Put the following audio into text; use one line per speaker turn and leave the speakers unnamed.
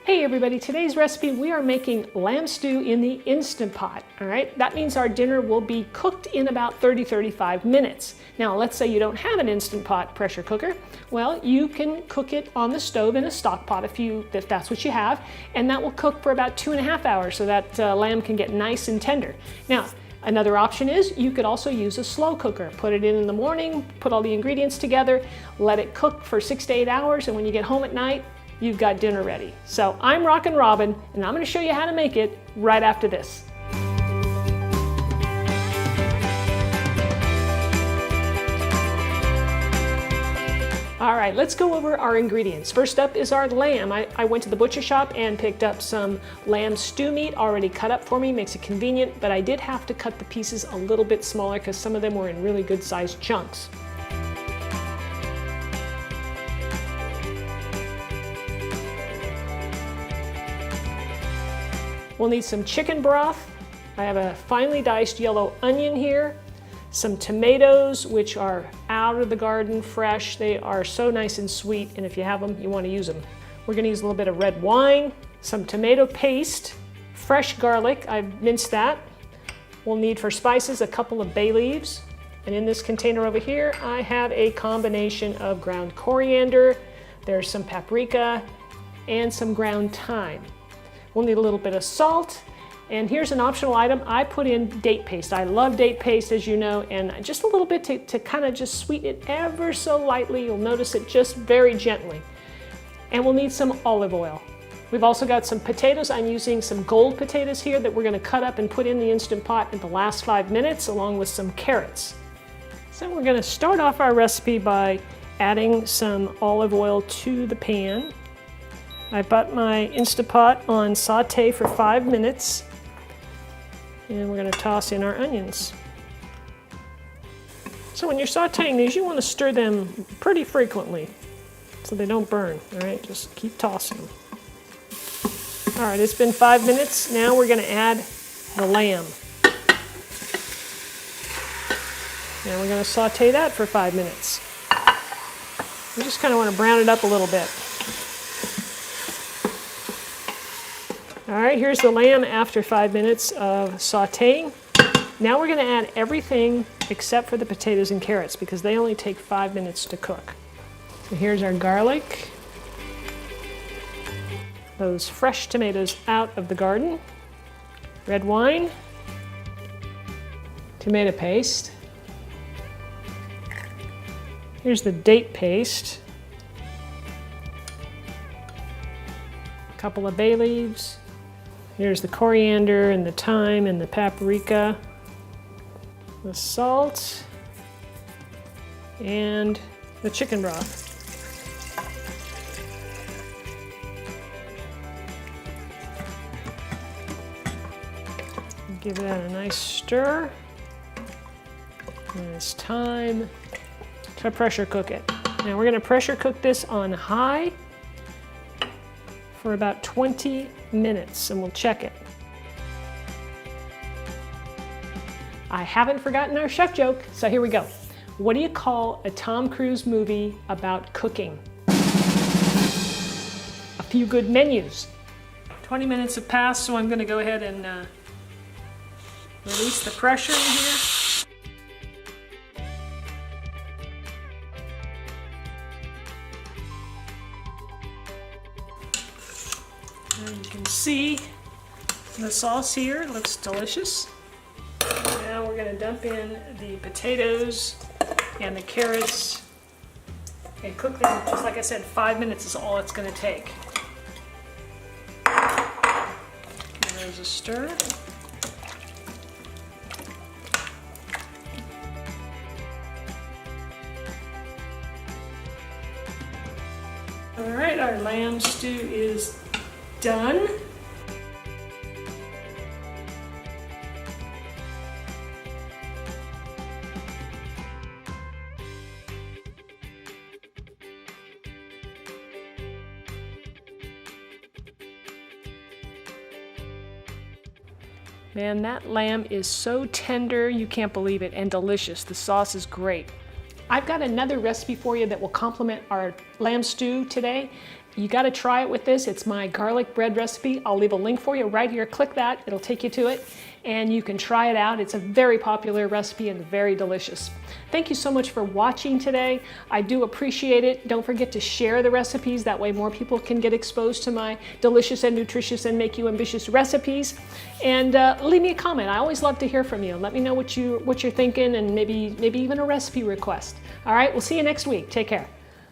Hey everybody, today's recipe, we are making lamb stew in the Instant Pot, all right? That means our dinner will be cooked in about 30-35 minutes. Now, let's say you don't have an Instant Pot pressure cooker. Well, you can cook it on the stove in a stock pot if that's what you have, and that will cook for about 2.5 hours so that lamb can get nice and tender. Now, another option is you could also use a slow cooker. Put it in the morning, put all the ingredients together, let it cook for 6 to 8 hours, and when you get home at night, you've got dinner ready. So I'm Rockin' Robin, and I'm gonna show you how to make it right after this. All right, let's go over our ingredients. First up is our lamb. I went to the butcher shop and picked up some lamb stew meat already cut up for me. Makes it convenient, but I did have to cut the pieces a little bit smaller because some of them were in really good sized chunks. We'll need some chicken broth. I have a finely diced yellow onion here, some tomatoes, which are out of the garden, fresh. They are so nice and sweet, and if you have them, you want to use them. We're going to use a little bit of red wine, some tomato paste, fresh garlic. I've minced that. We'll need for spices a couple of bay leaves, and in this container over here, I have a combination of ground coriander, there's some paprika, and some ground thyme. We'll need a little bit of salt, and here's an optional item. I put in date paste. I love date paste, as you know, and just a little bit to kind of just sweeten it ever so lightly. You'll notice it just very gently. And we'll need some olive oil. We've also got some potatoes. I'm using some gold potatoes here that we're going to cut up and put in the Instant Pot in the last 5 minutes, along with some carrots. So we're going to start off our recipe by adding some olive oil to the pan. I put my Instant Pot on saute for 5 minutes, and we're going to toss in our onions. So when you're sauteing these, you want to stir them pretty frequently so they don't burn, all right? Just keep tossing them. All right, it's been 5 minutes. Now we're going to add the lamb. Now we're going to saute that for 5 minutes. We just kind of want to brown it up a little bit. All right, here's the lamb after 5 minutes of sauteing. Now we're going to add everything except for the potatoes and carrots because they only take 5 minutes to cook. So here's our garlic, those fresh tomatoes out of the garden, red wine, tomato paste. Here's the date paste, a couple of bay leaves. Here's the coriander and the thyme and the paprika, the salt, and the chicken broth. Give that a nice stir. And it's time to pressure cook it. Now we're going to pressure cook this on high for about 20 minutes, and we'll check it. I haven't forgotten our chef joke, so here we go. What do you call a Tom Cruise movie about cooking? A Few Good Menus. 20 minutes have passed, so I'm going to go ahead and release the pressure in here. And you can see the sauce here looks delicious. Now we're going to dump in the potatoes and the carrots and cook them, just like I said, 5 minutes is all it's going to take. There's a stir. All right, our lamb stew is done. Man, that lamb is so tender, you can't believe it, and delicious. The sauce is great. I've got another recipe for you that will complement our lamb stew today. You got to try it with this. It's my garlic bread recipe. I'll leave a link for you right here. Click that. It'll take you to it, and you can try it out. It's a very popular recipe and very delicious. Thank you so much for watching today. I do appreciate it. Don't forget to share the recipes. That way more people can get exposed to my delicious and nutritious and make you ambitious recipes. And leave me a comment. I always love to hear from you. Let me know what you're thinking, and maybe even a recipe request. All right, we'll see you next week. Take care.